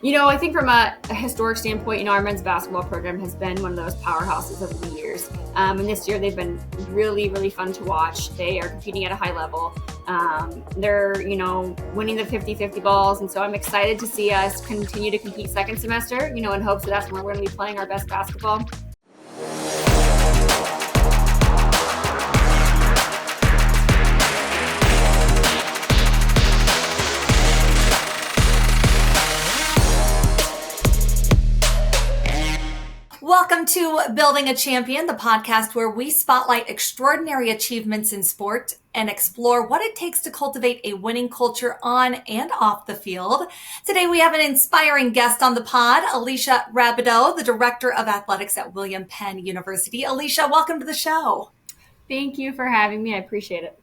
I think from a historic standpoint, our men's basketball program has been one of those powerhouses over the years. And this year they've been really, really fun to watch. They are competing at a high level. They're, winning the 50-50 balls. And so I'm excited to see us continue to compete second semester, in hopes that that's where we're going to be playing our best basketball. Welcome to Building a Champion, the podcast where we spotlight extraordinary achievements in sport and explore what it takes to cultivate a winning culture on and off the field. Today we have an inspiring guest on the pod, Alicia Rabideau, the Director of Athletics at William Penn University. Alicia, welcome to the show. Thank you for having me. I appreciate it.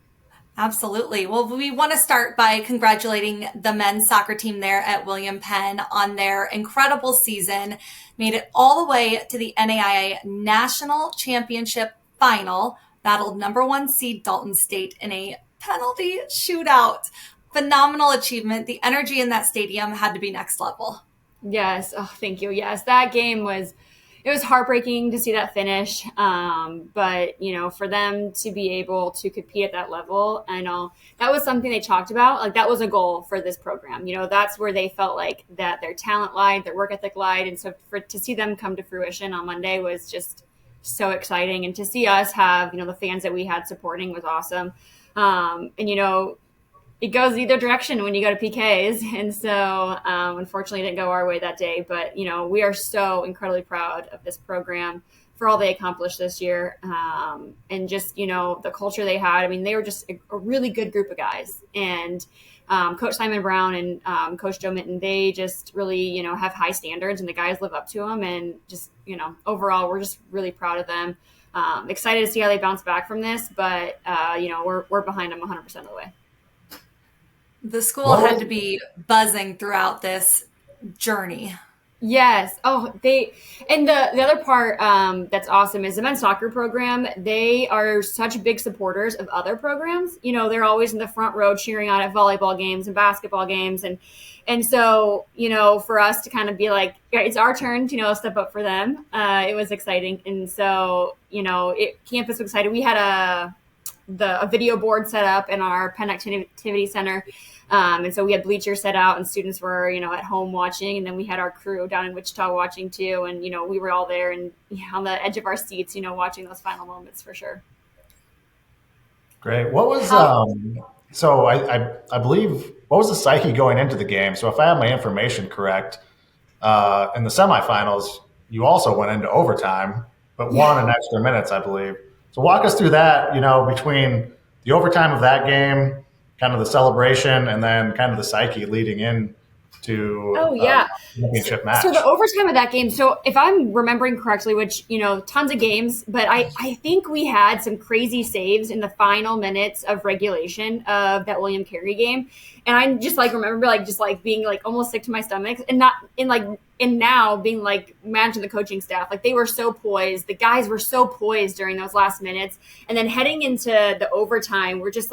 Absolutely. Well, we want to start by congratulating the men's soccer team there at William Penn on their incredible season. Made it all the way to the NAIA National Championship Final, battled number 1 seed Dalton State in a penalty shootout. Phenomenal achievement. The energy in that stadium had to be next level. Yes. Oh, thank you. Yes, that game was heartbreaking to see that finish. But, for them to be able to compete at that level, I know that was something they talked about. Like, that was a goal for this program. That's where they felt like that their talent lied, their work ethic lied. And so to see them come to fruition on Monday was just so exciting. And to see us have, the fans that we had supporting was awesome. It goes either direction when you go to PKs. And so, unfortunately, it didn't go our way that day. But, we are so incredibly proud of this program for all they accomplished this year. And just, the culture they had. I mean, they were just a really good group of guys. And Coach Simon Brown and Coach Joe Minton, they just really, have high standards. And the guys live up to them. And just, overall, we're just really proud of them. Excited to see how they bounce back from this. But, we're behind them 100% of the way. The school had to be buzzing throughout this journey. Yes. Oh, the other part that's awesome is the men's soccer program. They are such big supporters of other programs. They're always in the front row cheering on at volleyball games and basketball games. And so, for us to kind of be like, it's our turn to, step up for them. It was exciting. And so, campus was excited. We had a video board set up in our Penn Activity Center. And so we had bleachers set out and students were, at home watching. And then we had our crew down in Wichita watching too. And, we were all there and on the edge of our seats, watching those final moments for sure. Great. What was, so I believe, what was the psyche going into the game? So if I have my information correct, in the semifinals, you also went into overtime, but won in extra minutes, I believe. So walk us through that, between the overtime of that game, kind of the celebration, and then kind of the psyche leading in to championship match. So the overtime of that game, so if I'm remembering correctly, which, tons of games, but I think we had some crazy saves in the final minutes of regulation of that William Carey game. And I just remember being almost sick to my stomach and now being managing the coaching staff. They were so poised. The guys were so poised during those last minutes. And then heading into the overtime, we're just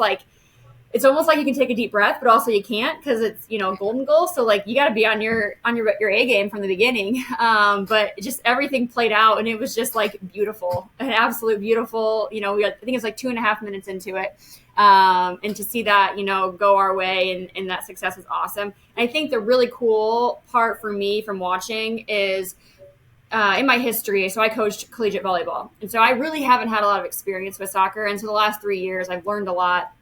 it's almost like you can take a deep breath, but also you can't because it's, golden goal. So you got to be on your A game from the beginning. But just everything played out and it was just beautiful, an absolute beautiful, I think it's 2.5 minutes into it. And to see that, go our way and that success was awesome. And I think the really cool part for me from watching is in my history. So I coached collegiate volleyball. And so I really haven't had a lot of experience with soccer. And so the last 3 years, I've learned a lot.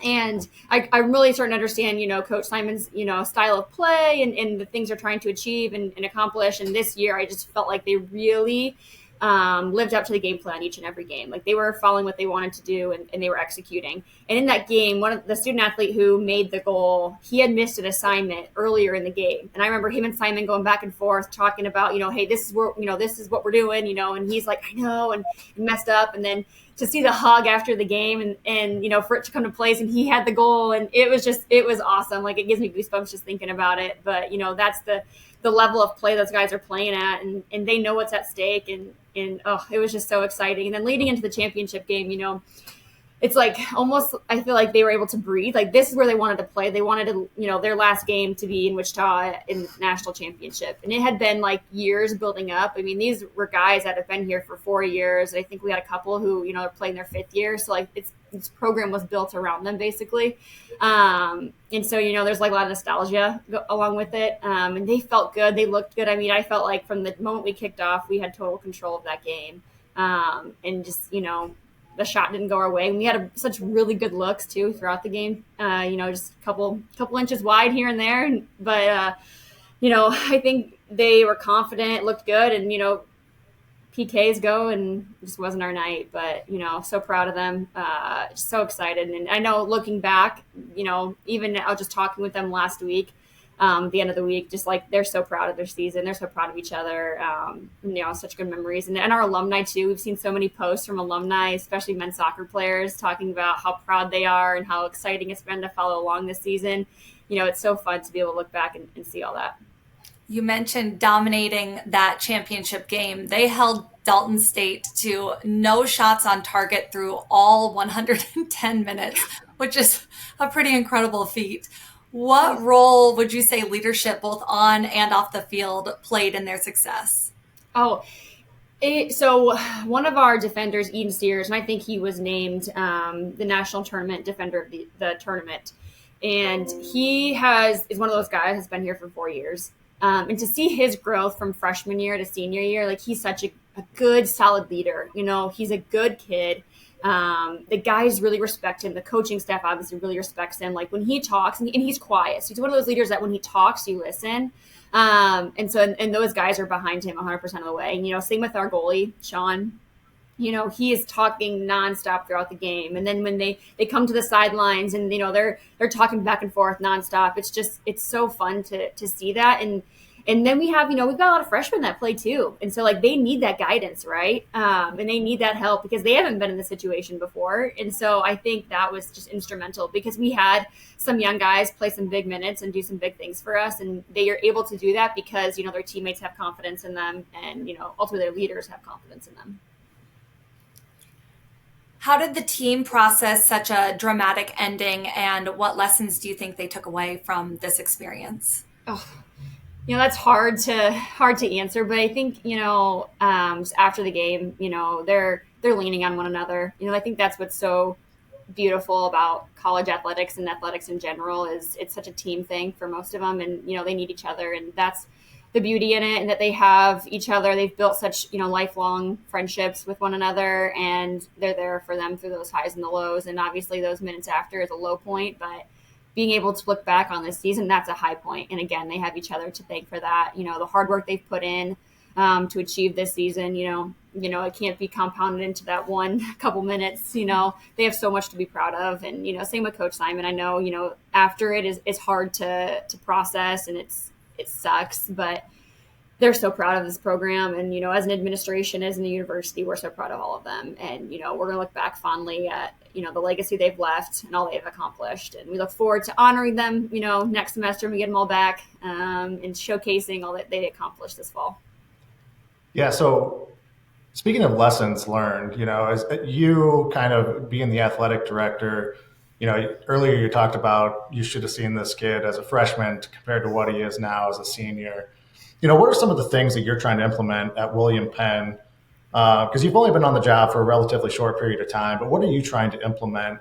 And I'm really starting to understand, Coach Simon's, style of play and the things they're trying to achieve and accomplish. And this year, I just felt like they really lived up to the game plan each and every game. They were following what they wanted to do and they were executing. And in that game, one of the student athlete who made the goal, he had missed an assignment earlier in the game. And I remember him and Simon going back and forth talking about, hey, this is what we're doing, and he's like, I know, and he messed up. And then to see the hug after the game and for it to come to place and he had the goal and it was awesome. It gives me goosebumps just thinking about it. But, that's the level of play those guys are playing at and they know what's at stake and it was just so exciting. And then leading into the championship game, it's like almost, I feel like they were able to breathe. Like this is where they wanted to play. They wanted to, their last game to be in Wichita in the national championship. And it had been like years building up. I mean, these were guys that have been here for 4 years. I think we had a couple who, are playing their 5th year. So like this program was built around them basically. And so, there's like a lot of nostalgia along with it. And they felt good. They looked good. I mean, I felt like from the moment we kicked off, we had total control of that game. And just, the shot didn't go our way. And we had such really good looks too throughout the game. Just a couple inches wide here and there. But I think they were confident, looked good, and PKs go, and it just wasn't our night. But so proud of them, so excited. And I know looking back, even I was just talking with them last week. The end of the week, just like they're so proud of their season, they're so proud of each other. Such good memories, and our alumni too. We've seen so many posts from alumni, especially men's soccer players, talking about how proud they are and how exciting it's been to follow along this season. It's so fun to be able to look back and see all that. You mentioned dominating that championship game. They held Dalton State to no shots on target through all 110 minutes, which is a pretty incredible feat. What role would you say leadership, both on and off the field, played in their success? So one of our defenders, Eden Sears, and I think he was named the national tournament defender of the tournament. And he is one of those guys that's been here for 4 years. And to see his growth from freshman year to senior year, like he's such a good, solid leader. He's a good kid. The guys really respect him. The coaching staff obviously really respects him. Like when he talks, and he's quiet. So he's one of those leaders that when he talks, you listen. And those guys are behind him 100% of the way. And, same with our goalie, Sean. He is talking nonstop throughout the game. And then when they come to the sidelines and, they're talking back and forth nonstop, it's so fun to see that. And then we have, we've got a lot of freshmen that play too. And so like they need that guidance, right? And they need that help because they haven't been in this situation before. And so I think that was just instrumental because we had some young guys play some big minutes and do some big things for us. And they are able to do that because, their teammates have confidence in them and, ultimately their leaders have confidence in them. How did the team process such a dramatic ending, and what lessons do you think they took away from this experience? That's hard to answer, but I think, just after the game, they're leaning on one another. I think that's what's so beautiful about college athletics and athletics in general is it's such a team thing for most of them. And, they need each other, and that's the beauty in it, and that they have each other. They've built such, lifelong friendships with one another, and they're there for them through those highs and the lows. And obviously those minutes after is a low point, but being able to look back on this season, that's a high point. And again, they have each other to thank for that. The hard work they've put in to achieve this season, it can't be compounded into that one couple minutes. They have so much to be proud of. And, same with Coach Simon. I know, after it's hard to process, and it sucks, but they're so proud of this program. And, as an administration, as in the university, we're so proud of all of them. And, we're going to look back fondly at, the legacy they've left and all they've accomplished. And we look forward to honoring them, next semester when we get them all back and showcasing all that they accomplished this fall. Yeah. So speaking of lessons learned, as you kind of being the athletic director, earlier you talked about you should have seen this kid as a freshman compared to what he is now as a senior. What are some of the things that you're trying to implement at William Penn? Because you've only been on the job for a relatively short period of time, but what are you trying to implement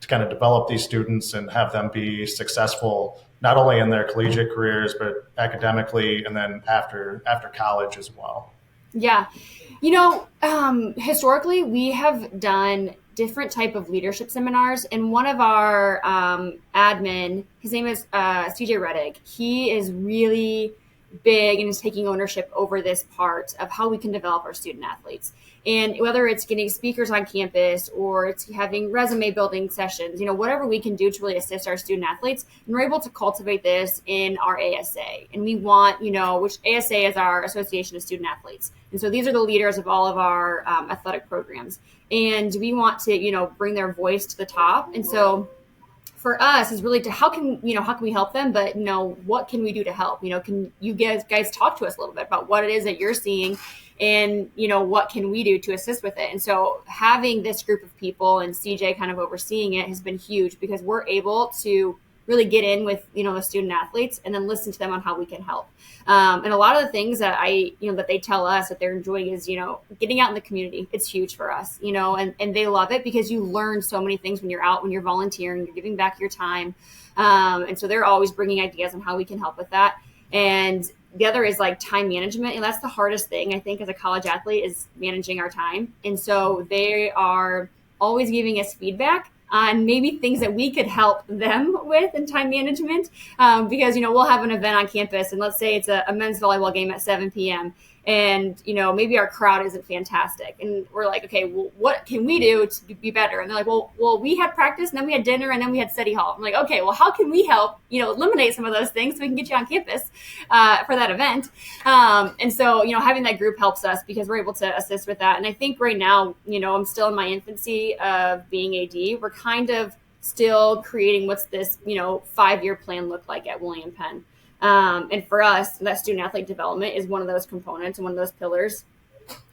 to kind of develop these students and have them be successful, not only in their collegiate careers, but academically and then after college as well? Yeah. Historically, we have done different type of leadership seminars. And one of our admin, his name is CJ Reddick. He is really big and is taking ownership over this part of how we can develop our student athletes. And whether it's getting speakers on campus or it's having resume building sessions, whatever we can do to really assist our student athletes, and we're able to cultivate this in our ASA. And we want, which ASA is our Association of Student Athletes. And so these are the leaders of all of our athletic programs. And we want to, bring their voice to the top. And so for us is really to how can we help them, but what can we do to help? Can you guys talk to us a little bit about what it is that you're seeing, and what can we do to assist with it? And so having this group of people and CJ kind of overseeing it has been huge, because we're able to really get in with the student athletes and then listen to them on how we can help. And a lot of the things that that they tell us that they're enjoying is getting out in the community. It's huge for us, and they love it, because you learn so many things when you're out, when you're volunteering, you're giving back your time. And so they're always bringing ideas on how we can help with that. And the other is like time management, and that's the hardest thing I think as a college athlete, is managing our time. And so they are always giving us feedback on maybe things that we could help them with in time management. Because, we'll have an event on campus, and let's say it's a men's volleyball game at 7 p.m. And, maybe our crowd isn't fantastic. And we're like, okay, well, what can we do to be better? And they're like, well, we had practice, and then we had dinner, and then we had study hall. I'm like, okay, well, how can we help, eliminate some of those things so we can get you on campus for that event? And so, having that group helps us, because we're able to assist with that. And I think right now, I'm still in my infancy of being AD. We're kind of still creating what's this, 5-year plan look like at William Penn. And for us, that student athlete development is one of those components and one of those pillars.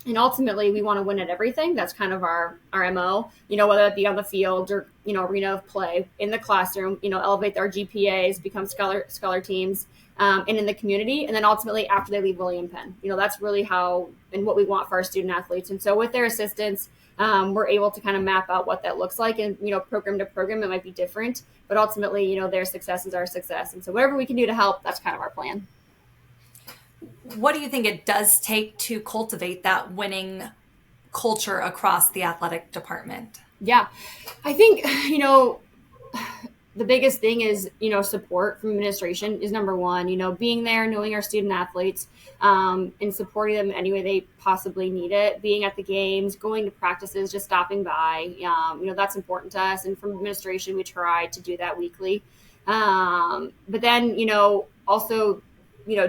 And ultimately, we want to win at everything. That's kind of our MO, whether it be on the field or, arena of play, in the classroom, elevate our GPAs, become scholar teams, and in the community. And then ultimately, after they leave William Penn, that's really how and what we want for our student athletes. And so with their assistance, we're able to kind of map out what that looks like. And, program to program, it might be different, but ultimately, their success is our success. And so whatever we can do to help, that's kind of our plan. What do you think it does take to cultivate that winning culture across the athletic department? Yeah, I think, the biggest thing is, support from administration is number one, being there, knowing our student athletes, and supporting them any way they possibly need it, being at the games, going to practices, just stopping by, that's important to us. And from administration, we try to do that weekly. But then, also,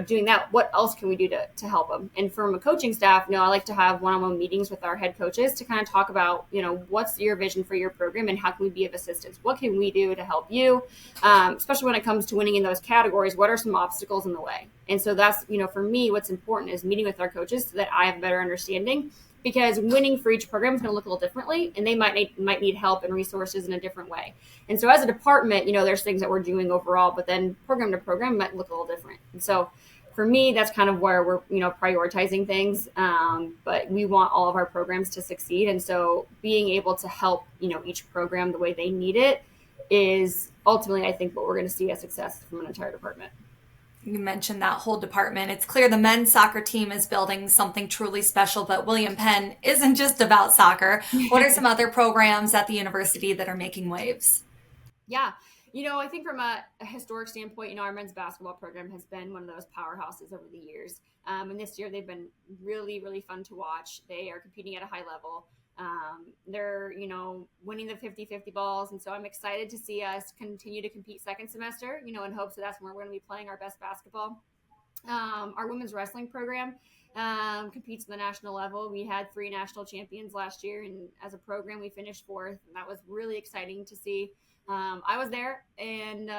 doing that, what else can we do to help them? And from a coaching staff, I like to have one-on-one meetings with our head coaches to kind of talk about, what's your vision for your program and how can we be of assistance? What can we do to help you? Especially when it comes to winning in those categories, what are some obstacles in the way? And so that's, for me, what's important is meeting with our coaches so that I have a better understanding, because winning for each program is going to look a little differently, and they might need help and resources in a different way. And so as a department, there's things that we're doing overall, but then program to program might look a little different. And so for me, that's kind of where we're, prioritizing things. But we want all of our programs to succeed. And so being able to help, each program the way they need it is ultimately, I think, what we're going to see as success from an entire department. You mentioned that whole department. It's clear the men's soccer team is building something truly special, but William Penn isn't just about soccer. What are some other programs at the university that are making waves? Yeah. I think from a historic standpoint, our men's basketball program has been one of those powerhouses over the years. And this year they've been really, really fun to watch. They are competing at a high level. They're, winning the 50-50 balls. And so I'm excited to see us continue to compete second semester, in hopes that that's when we're going to be playing our best basketball. Our women's wrestling program competes at the national level. We had 3 national champions last year, and as a program, we finished 4th, and that was really exciting to see. I was there, and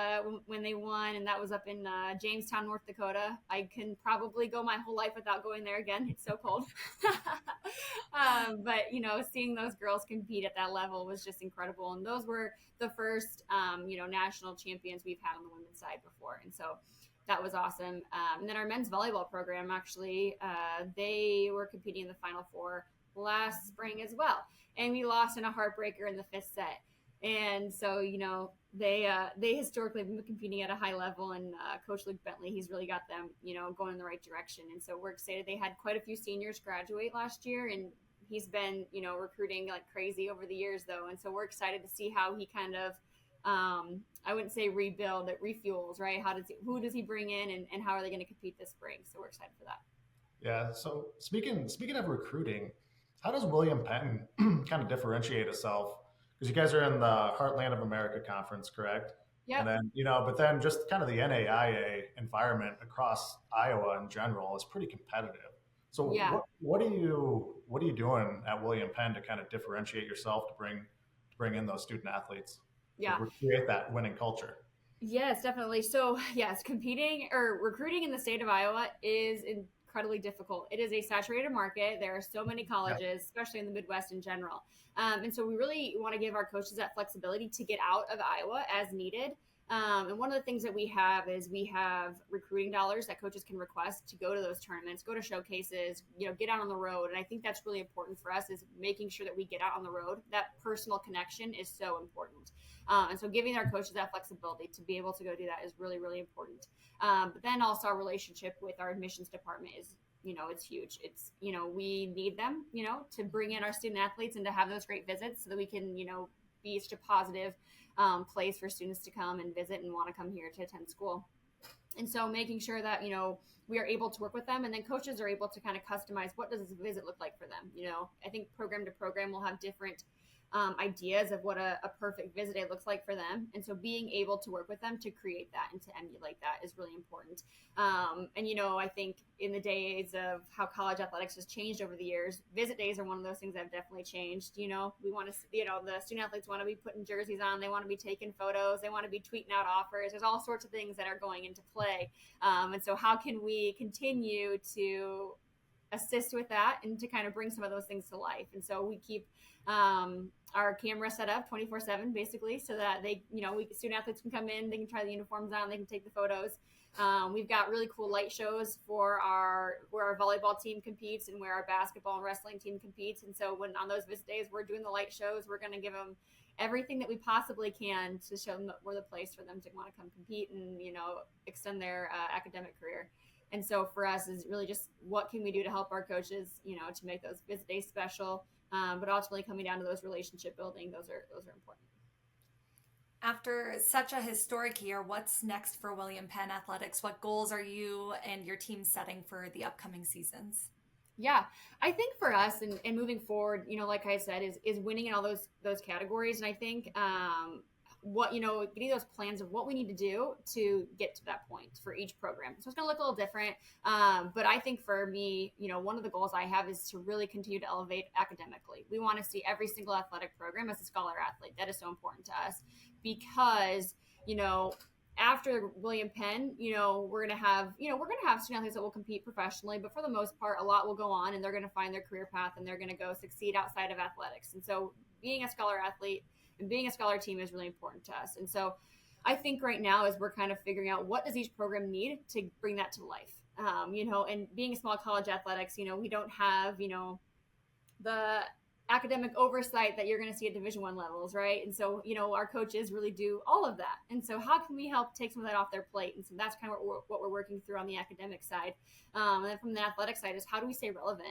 when they won, and that was up in Jamestown, North Dakota. I can probably go my whole life without going there again. It's so cold. But, seeing those girls compete at that level was just incredible. And those were the first, national champions we've had on the women's side before. And so that was awesome. And then our men's volleyball program, actually, they were competing in the Final Four last spring as well. And we lost in a heartbreaker in the 5th set. And so, they historically have been competing at a high level, and Coach Luke Bentley, he's really got them, going in the right direction. And so we're excited. They had quite a few seniors graduate last year, and he's been, recruiting like crazy over the years, though. And so we're excited to see how he kind of, I wouldn't say rebuild, it refuels, right? Who does he bring in, and how are they going to compete this spring? So we're excited for that. Yeah. So speaking of recruiting, how does William Penn kind of differentiate itself? Because you guys are in the Heartland of America Conference, correct? Yeah. And then, but then just kind of the NAIA environment across Iowa in general is pretty competitive. So Yeah. what are you doing at William Penn to kind of differentiate yourself to bring in those student athletes? Yeah. to create that winning culture. Yes, definitely. So, yes, competing or recruiting in the state of Iowa is incredibly difficult. It is a saturated market. There are so many Yeah. colleges, especially in the Midwest in general. And so we really want to give our coaches that flexibility to get out of Iowa as needed. And one of the things that we have is we have recruiting dollars that coaches can request to go to those tournaments, go to showcases, get out on the road. And I think that's really important for us is making sure that we get out on the road. That personal connection is so important. And so giving our coaches that flexibility to be able to go do that is really, really important. But then also our relationship with our admissions department is, it's huge. It's, we need them, to bring in our student athletes and to have those great visits so that we can, be such a positive place for students to come and visit and want to come here to attend school. And so making sure that, we are able to work with them, and then coaches are able to kind of customize what does this visit look like for them. I think program to program will have different ideas of what a perfect visit day looks like for them. And so being able to work with them to create that and to emulate that is really important. And, I think in the days of how college athletics has changed over the years, visit days are one of those things that have definitely changed. We want to, the student athletes want to be putting jerseys on. They want to be taking photos. They want to be tweeting out offers. There's all sorts of things that are going into play. And so how can we continue to assist with that and to kind of bring some of those things to life? And so we keep our camera set up 24/7 basically, so that they, student athletes can come in, they can try the uniforms on, they can take the photos. We've got really cool light shows for where our volleyball team competes and where our basketball and wrestling team competes. And so when on those visit days we're doing the light shows, we're going to give them everything that we possibly can to show them that we're the place for them to want to come compete and, extend their academic career. And so for us is really just what can we do to help our coaches, to make those visit days special, but ultimately coming down to those relationship building, those are important. After such a historic year, what's next for William Penn Athletics? What goals are you and your team setting for the upcoming seasons? Yeah, I think for us and moving forward, like I said, is winning in all those categories. And I think getting those plans of what we need to do to get to that point for each program. So it's going to look a little different. But I think for me, one of the goals I have is to really continue to elevate academically. We want to see every single athletic program as a scholar athlete. That is so important to us because, after William Penn, we're going to have student athletes that will compete professionally, but for the most part, a lot will go on and they're going to find their career path and they're going to go succeed outside of athletics. And so being a scholar athlete and being a scholar team is really important to us. And so I think right now as we're kind of figuring out what does each program need to bring that to life, and being a small college athletics, we don't have, the academic oversight that you're going to see at Division I levels, right? And so, our coaches really do all of that. And so how can we help take some of that off their plate? And so that's kind of what we're working through on the academic side. And then from the athletic side is how do we stay relevant?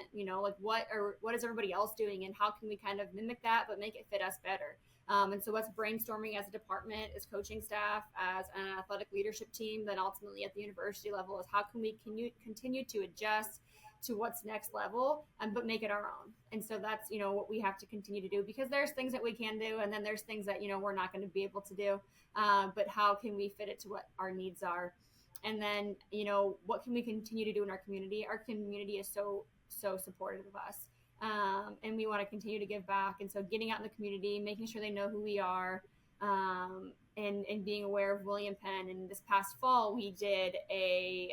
What is everybody else doing and how can we kind of mimic that, but make it fit us better? And so what's brainstorming as a department, as coaching staff, as an athletic leadership team, then ultimately at the university level is how can we continue to adjust to what's next level, but make it our own. And so that's, what we have to continue to do because there's things that we can do. And then there's things that, we're not going to be able to do. But how can we fit it to what our needs are? And then, what can we continue to do in our community? Our community is so supportive of us. And we want to continue to give back. And so getting out in the community, making sure they know who we are, and being aware of William Penn. And this past fall, we did a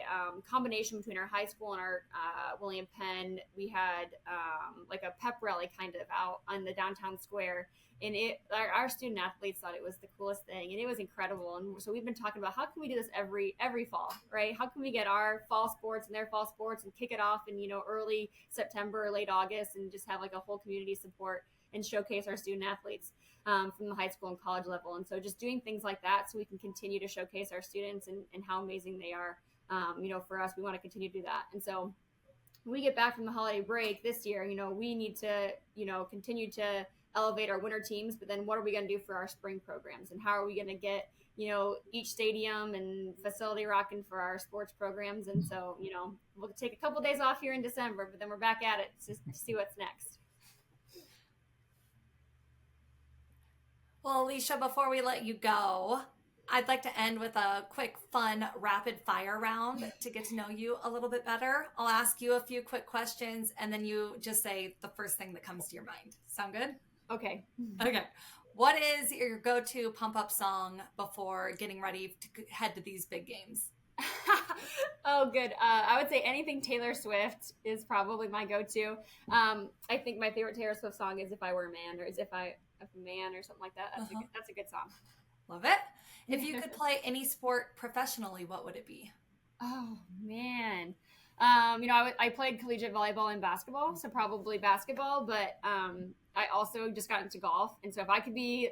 combination between our high school and our William Penn. We had like a pep rally kind of out on the downtown square. And our student athletes thought it was the coolest thing. And it was incredible. And so we've been talking about how can we do this every fall, right? How can we get our fall sports and their fall sports and kick it off in, early September or late August and just have like a whole community support and showcase our student athletes from the high school and college level. And so just doing things like that so we can continue to showcase our students and how amazing they are. For us, we want to continue to do that. And so when we get back from the holiday break this year, we need to, continue to elevate our winter teams, but then what are we going to do for our spring programs and how are we going to get, each stadium and facility rocking for our sports programs. And so, we'll take a couple of days off here in December, but then we're back at it to see what's next. Well, Aleesha, before we let you go, I'd like to end with a quick, fun, rapid fire round to get to know you a little bit better. I'll ask you a few quick questions and then you just say the first thing that comes to your mind. Sound good? Okay. Okay. What is your go-to pump-up song before getting ready to head to these big games? Oh, good. I would say anything Taylor Swift is probably my go-to. I think my favorite Taylor Swift song is "If I Were a Man" or "Is If I a Man" or something like that. That's a good song. Love it. If you could play any sport professionally, what would it be? Oh man. I played collegiate volleyball and basketball, so probably basketball. But I also just got into golf, and so if I could be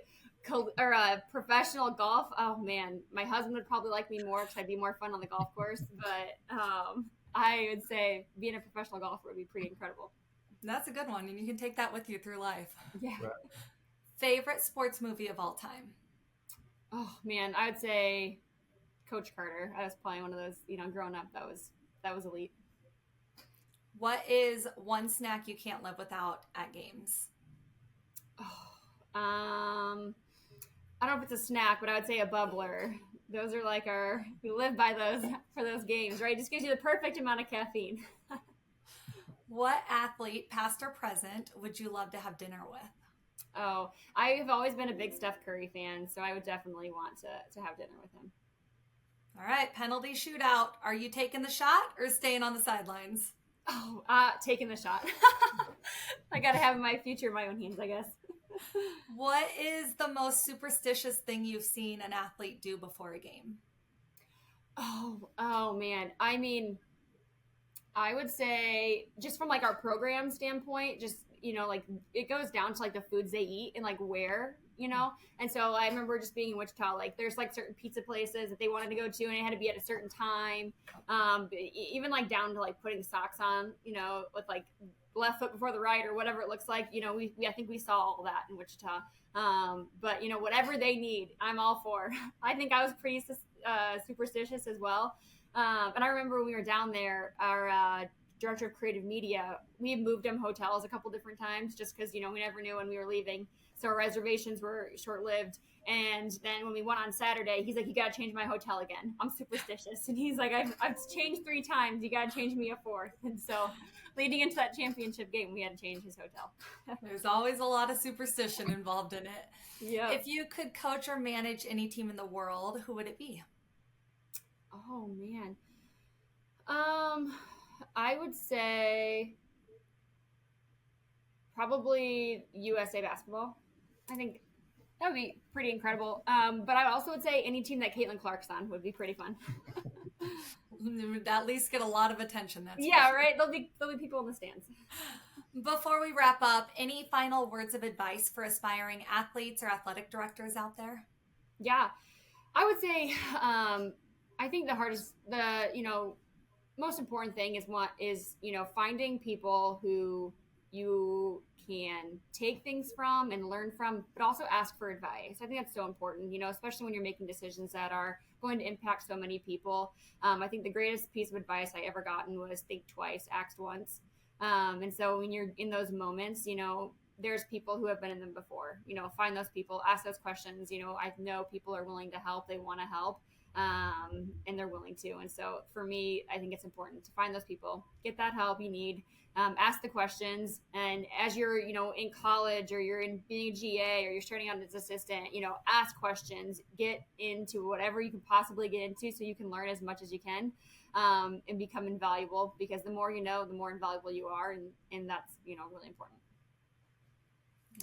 professional golf, oh man, my husband would probably like me more because I'd be more fun on the golf course. But I would say being a professional golfer would be pretty incredible. That's a good one, and you can take that with you through life. Yeah. Right. Favorite sports movie of all time? Oh man, I would say Coach Carter. I was playing one of those. Growing up, that was elite. What is one snack you can't live without at games? I don't know if it's a snack, but I would say a bubbler. Those are like we live by those for those games, right? It just gives you the perfect amount of caffeine. What athlete, past or present, would you love to have dinner with? Oh, I've always been a big Steph Curry fan, so I would definitely want to have dinner with him. All right, penalty shootout. Are you taking the shot or staying on the sidelines? Oh, taking the shot. I got to have my future in my own hands, I guess. What is the most superstitious thing you've seen an athlete do before a game? Oh man. I mean, I would say just from like our program standpoint, just, like it goes down to like the foods they eat and like where, And so I remember just being in Wichita, like there's like certain pizza places that they wanted to go to and it had to be at a certain time. Even like down to like putting socks on, with like left foot before the right or whatever it looks like, I think we saw all that in Wichita. But whatever they need, I'm all for. I think I was pretty superstitious as well. And I remember when we were down there, our director of creative media, we moved him hotels a couple different times just because, we never knew when we were leaving. So our reservations were short-lived. And then when we went on Saturday, he's like, you got to change my hotel again. I'm superstitious. And he's like, I've changed 3 times. You got to change me a 4th. And so leading into that championship game, we had to change his hotel. There's always a lot of superstition involved in it. Yeah. If you could coach or manage any team in the world, who would it be? Oh, man. I would say probably USA basketball. I think that would be pretty incredible. But I also would say any team that Caitlin Clark's on would be pretty fun. At least get a lot of attention. That's right. There'll be people in the stands. Before we wrap up, any final words of advice for aspiring athletes or athletic directors out there? Yeah, I would say I think most important thing is finding people who you can take things from and learn from, but also ask for advice. I think that's so important, especially when you're making decisions that are going to impact so many people. I think the greatest piece of advice I ever gotten was think twice, act once. And so when you're in those moments, there's people who have been in them before, find those people, ask those questions. I know people are willing to help. They want to help. And they're willing to. And so for me, I think it's important to find those people, get that help you need, ask the questions. And as you're, in college or you're in being a GA or you're starting out as assistant, ask questions, get into whatever you can possibly get into so you can learn as much as you can, and become invaluable, because the more you know, the more invaluable you are. And that's, really important.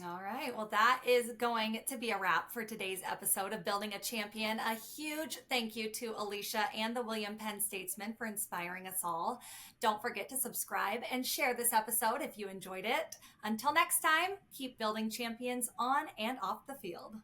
All right. Well, that is going to be a wrap for today's episode of Building a Champion. A huge thank you to Aleesha and the William Penn Statesman for inspiring us all. Don't forget to subscribe and share this episode if you enjoyed it. Until next time, keep building champions on and off the field.